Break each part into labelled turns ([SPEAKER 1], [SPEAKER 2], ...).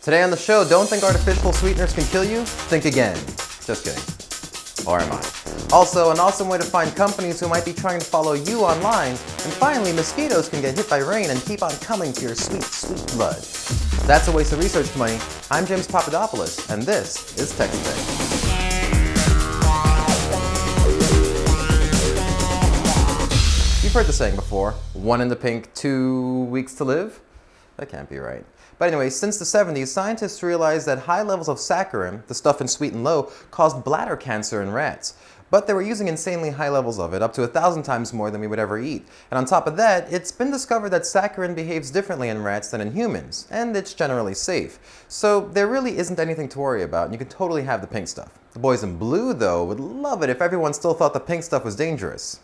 [SPEAKER 1] Today on the show, don't think artificial sweeteners can kill you? Think again. Just kidding. Or am I? Also, an awesome way to find companies who might be trying to follow you online. And finally, mosquitoes can get hit by rain and keep on coming to your sweet, sweet blood. That's a waste of research money. I'm James Papadopoulos, and this is TechSpank. You've heard the saying before, 1 in the pink, 2 weeks to live? That can't be right. But anyway, since the 70s, scientists realized that high levels of saccharin, the stuff in Sweet and Low, caused bladder cancer in rats. But they were using insanely high levels of it, up to 1,000 times more than we would ever eat. And on top of that, it's been discovered that saccharin behaves differently in rats than in humans, and it's generally safe. So there really isn't anything to worry about, and you can totally have the pink stuff. The boys in blue, though, would love it if everyone still thought the pink stuff was dangerous.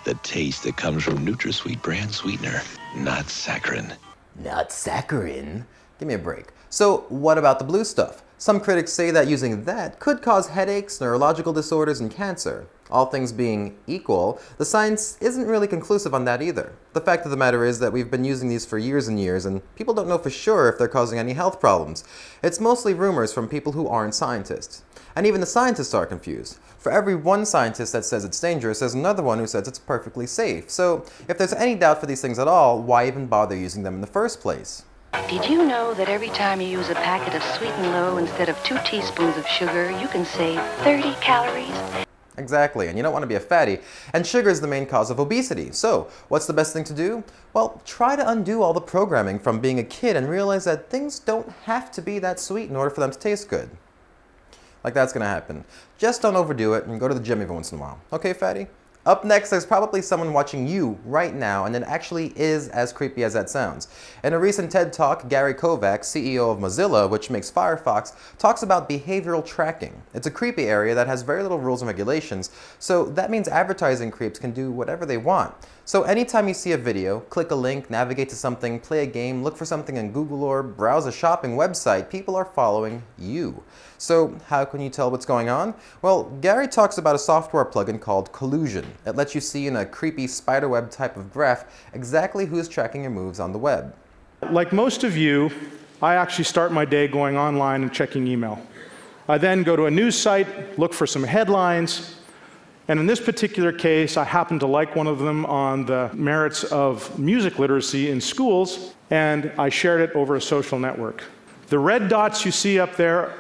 [SPEAKER 2] The taste that comes from NutraSweet brand sweetener, not saccharin.
[SPEAKER 1] Not saccharin? Give me a break. So what about the blue stuff? Some critics say that using that could cause headaches, neurological disorders, and cancer. All things being equal, the science isn't really conclusive on that either. The fact of the matter is that we've been using these for years and years, and people don't know for sure if they're causing any health problems. It's mostly rumors from people who aren't scientists. And even the scientists are confused. For every one scientist that says it's dangerous, there's another one who says it's perfectly safe. So if there's any doubt for these things at all, why even bother using them in the first place?
[SPEAKER 3] Did you know that every time you use a packet of Sweet and Low instead of 2 teaspoons of sugar, you can save 30 calories?
[SPEAKER 1] Exactly, and you don't want to be a fatty, and sugar is the main cause of obesity. So, what's the best thing to do? Well, try to undo all the programming from being a kid and realize that things don't have to be that sweet in order for them to taste good. Like that's gonna happen. Just don't overdo it and go to the gym every once in a while. Okay, fatty? Up next, there's probably someone watching you right now, and it actually is as creepy as that sounds. In a recent TED Talk, Gary Kovacs, CEO of Mozilla, which makes Firefox, talks about behavioral tracking. It's a creepy area that has very little rules and regulations, so that means advertising creeps can do whatever they want. So anytime you see a video, click a link, navigate to something, play a game, look for something in Google, or browse a shopping website, people are following you. So how can you tell what's going on? Well, Gary talks about a software plugin called Collusion. It lets you see in a creepy spiderweb type of graph exactly who's tracking your moves on the web.
[SPEAKER 4] Like most of you, I actually start my day going online and checking email. I then go to a news site, look for some headlines, and in this particular case, I happen to like one of them on the merits of music literacy in schools, and I shared it over a social network. The red dots you see up there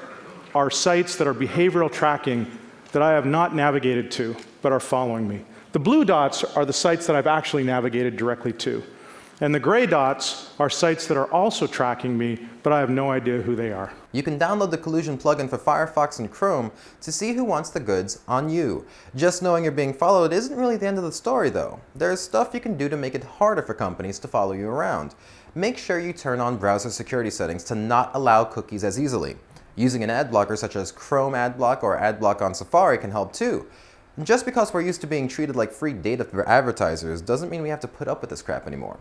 [SPEAKER 4] are sites that are behavioral tracking that I have not navigated to, but are following me. The blue dots are the sites that I've actually navigated directly to. And the gray dots are sites that are also tracking me, but I have no idea who they are.
[SPEAKER 1] You can download the Collusion plugin for Firefox and Chrome to see who wants the goods on you. Just knowing you're being followed isn't really the end of the story though. There's stuff you can do to make it harder for companies to follow you around. Make sure you turn on browser security settings to not allow cookies as easily. Using an ad blocker such as Chrome AdBlock or AdBlock on Safari can help too. Just because we're used to being treated like free data for advertisers doesn't mean we have to put up with this crap anymore.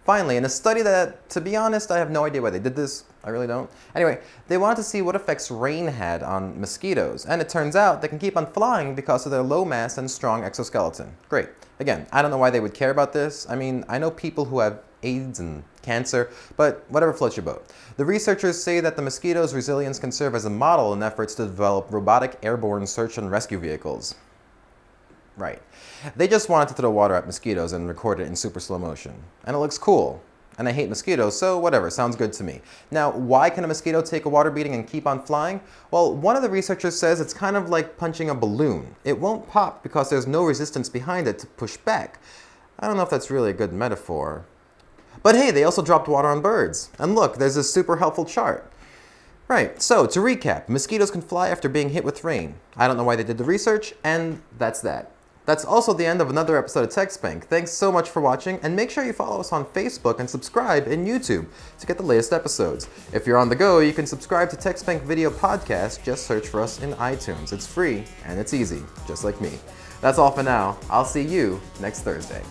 [SPEAKER 1] Finally, in a study that, to be honest, I have no idea why they did this, I really don't. Anyway, they wanted to see what effects rain had on mosquitoes, and it turns out they can keep on flying because of their low mass and strong exoskeleton. Great. Again, I don't know why they would care about this. I mean, I know people who have AIDS and cancer, but whatever floats your boat. The researchers say that the mosquito's resilience can serve as a model in efforts to develop robotic airborne search and rescue vehicles. Right. They just wanted to throw water at mosquitoes and record it in super slow motion. And it looks cool. And I hate mosquitoes, so whatever, sounds good to me. Now, why can a mosquito take a water beating and keep on flying? Well, one of the researchers says it's kind of like punching a balloon. It won't pop because there's no resistance behind it to push back. I don't know if that's really a good metaphor. But hey, they also dropped water on birds. And look, there's this super helpful chart. Right, so to recap, mosquitoes can fly after being hit with rain. I don't know why they did the research, and that's that. That's also the end of another episode of TechSpank. Thanks so much for watching, and make sure you follow us on Facebook and subscribe in YouTube to get the latest episodes. If you're on the go, you can subscribe to TechSpank Video Podcast. Just search for us in iTunes. It's free, and it's easy, just like me. That's all for now. I'll see you next Thursday.